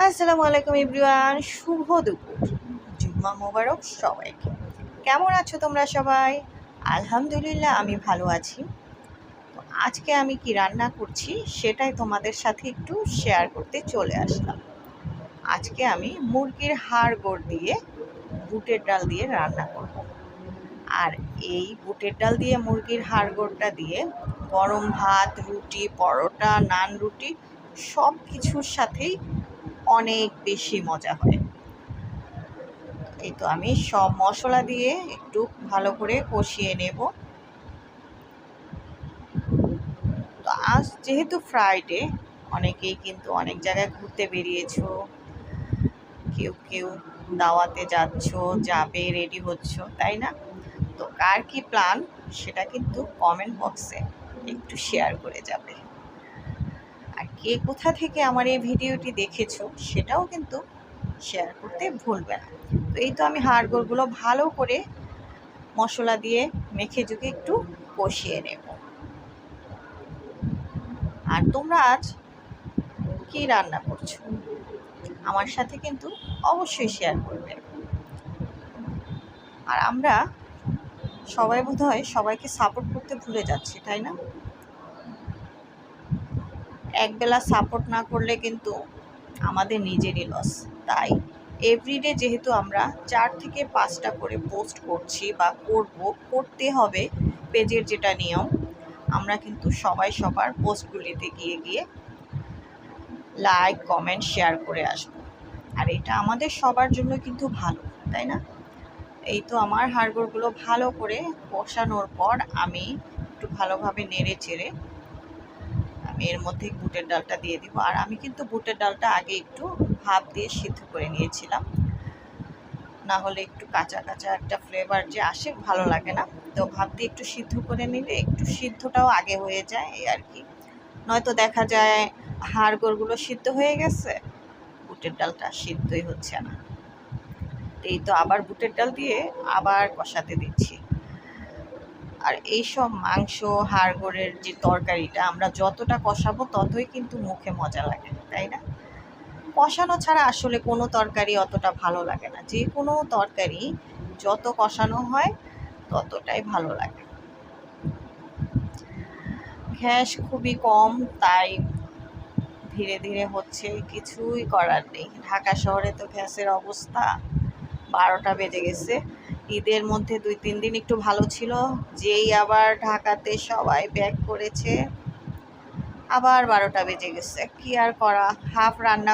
আসসালামু আলাইকুম এভরিওয়ান, শুভ দুপুর, জুম্মা মোবারক সবাইকে। কেমন আছো তোমরা সবাই? আলহামদুলিল্লাহ আমি ভালো আছি। তো আজকে আমি কি রান্না করছি সেটাই তোমাদের সাথে একটু শেয়ার করতে চলে আসলাম। আজকে আমি মুরগির হাড় গোড় দিয়ে বুটের ডাল দিয়ে রান্না করব। আর এই বুটের ডাল দিয়ে মুরগির হাড় গোড়টা দিয়ে গরম ভাত, রুটি, পরোটা, নান রুটি সব কিছুর সাথেই অনেক বেশি মজা হয়। এই তো আমি সব মশলা দিয়ে একটু ভালো করে কষিয়ে নেব। তো আজ যেহেতু ফ্রাইডে, অনেকেই কিন্তু অনেক জায়গায় ঘুরতে বেরিয়েছো, কেউ কেউ দাওয়াতে যাবে, রেডি হচ্ছ, তাই না? তো কার কি প্ল্যান সেটা কিন্তু কমেন্ট বক্সে একটু শেয়ার করে যাবে। আর কে কোথা থেকে আমার এই ভিডিওটি দেখেছো সেটাও কিন্তু শেয়ার করতে ভুলবে না। তো এই তো আমি হাড়গোড়গুলো ভালো করে মশলা দিয়ে মেখে জুকে একটু কষিয়ে নেব। আর তোমরা আজ কি রান্না করছো আমার সাথে কিন্তু অবশ্যই শেয়ার করবে। আর আমরা সবাই বোধহয় সবাইকে সাপোর্ট করতে ভুলে যাচ্ছি, তাই না? একবেলা সাপোর্ট না করলে কিন্তু আমাদের নিজেরই লস। তাই এভরিডে যেহেতু আমরা 4 থেকে 5টা করে পোস্ট করছি বা করতে হবে, পেজের যেটা নিয়ম, আমরা কিন্তু সবাই সবার পোস্টগুলিতে গিয়ে লাইক, কমেন্ট, শেয়ার করে আসবো। আর এটা আমাদের সবার জন্য কিন্তু ভালো, তাই না? এই তো আমার হাড়গোড়গুলো ভালো করে কষানোর পর আমি একটু ভালোভাবে নেড়ে চেড়ে আমি এর মধ্যে বুটের ডালটা দিয়ে দিব। আর আমি কিন্তু বুটের ডালটা আগে একটু ভাপ দিয়ে সিদ্ধ করে নিয়েছিলাম, না হলে একটু কাঁচা কাঁচা একটা ফ্লেভার যে আসে ভালো লাগে না। তো ভাপ দিয়ে একটু সিদ্ধ করে নিলে একটু সিদ্ধটাও আগে হয়ে যায়, এই আর কি। নয়তো দেখা যায় হাড়গোড়গুলো সিদ্ধ হয়ে গেছে, বুটের ডালটা সিদ্ধই হচ্ছে না। এই তো আবার বুটের ডাল দিয়ে আবার কষাতে দিচ্ছি। আর এইসব মাংস, হাড়গোড়ের যে তরকারিটা আমরা যতটা কষাবো ততই কিন্তু মুখে মজা লাগে, তাই না? কষানো ছাড়া আসলে কোনো তরকারি অতটা ভালো লাগে না। যে কোনো তরকারি যত কষানো হয় ততটাই ভালো লাগে। গ্যাস খুবই কম, তাই ধীরে ধীরে হচ্ছে, কিছুই করার নেই। ঢাকা শহরে তো গ্যাসের অবস্থা, 12টা বেজে গেছে। ঈদের মধ্যে 2-3 দিন একটু ভালো ছিল, যেই আবার ঢাকাতে সবাই ব্যাক করেছে আবার 12টা বেজে গেছে। কি আর করা, হাফ রান্না